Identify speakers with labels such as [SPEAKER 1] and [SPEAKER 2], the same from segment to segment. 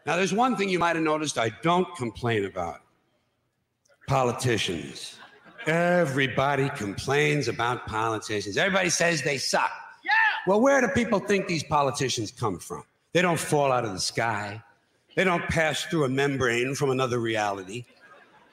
[SPEAKER 1] Now, there's one thing you might have noticed I don't complain about. Politicians. Everybody complains about politicians. Everybody says they suck. Yeah. Well, where do people think these politicians come from? They don't fall out of the sky. They don't pass through a membrane from another reality.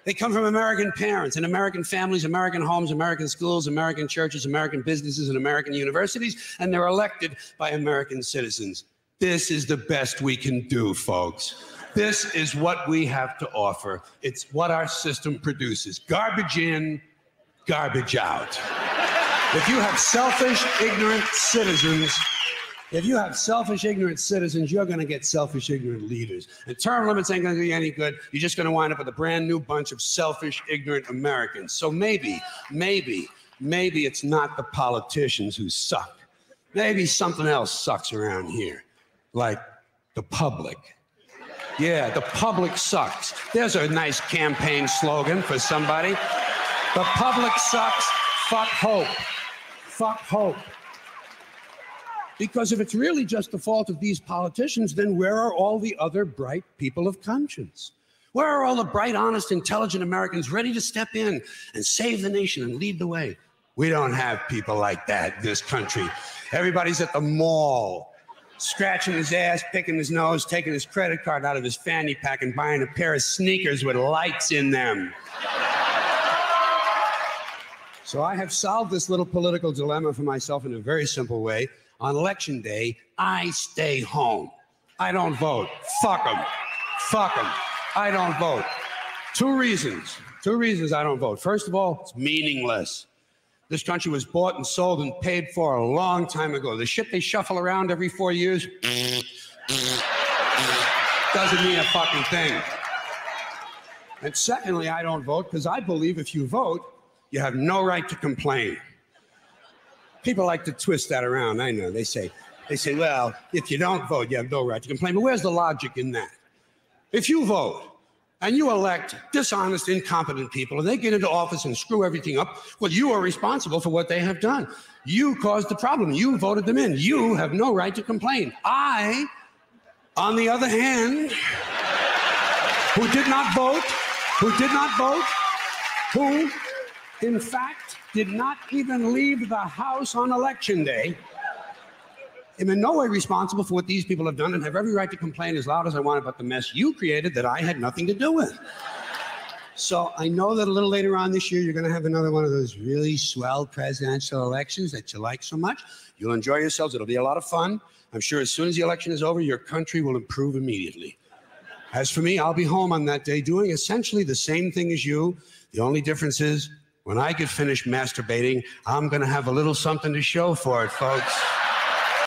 [SPEAKER 1] They come from American parents and American families, American homes, American schools, American churches, American businesses, and American universities, and they're elected by American citizens. This is the best we can do, folks. This is what we have to offer. It's what our system produces. Garbage in, garbage out. If you have selfish, ignorant citizens, you're going to get selfish, ignorant leaders. And term limits ain't going to do you any good. You're just going to wind up with a brand new bunch of selfish, ignorant Americans. So maybe it's not the politicians who suck. Maybe something else sucks around here, like the public. Yeah, the public sucks. There's a nice campaign slogan for somebody. The public sucks. Fuck hope. Fuck hope. Because if it's really just the fault of these politicians, then where are all the other bright people of conscience? Where are all the bright, honest, intelligent Americans ready to step in and save the nation and lead the way? We don't have people like that in this country. Everybody's at the mall, scratching his ass, picking his nose, taking his credit card out of his fanny pack and buying a pair of sneakers with lights in them. So I have solved this little political dilemma for myself in a very simple way. On election day, I stay home. I don't vote. Fuck them. Fuck them. I don't vote. Two reasons I don't vote. First of all, it's meaningless. This country was bought and sold and paid for a long time ago. The shit they shuffle around every 4 years doesn't mean a fucking thing. And secondly, I don't vote because I believe if you vote, you have no right to complain. People like to twist that around. I know. They say, well, if you don't vote, you have no right to complain. But where's the logic in that? If you vote and you elect dishonest, incompetent people, and they get into office and screw everything up, well, you are responsible for what they have done. You caused the problem. You voted them in. You have no right to complain. I, on the other hand, who did not vote, who, in fact, did not even leave the house on election day, am in no way responsible for what these people have done and have every right to complain as loud as I want about the mess you created that I had nothing to do with. So I know that a little later on this year, you're going to have another one of those really swell presidential elections that you like so much. You'll enjoy yourselves. It'll be a lot of fun. I'm sure as soon as the election is over, your country will improve immediately. As for me, I'll be home on that day doing essentially the same thing as you. The only difference is when I get finished masturbating, I'm going to have a little something to show for it, folks.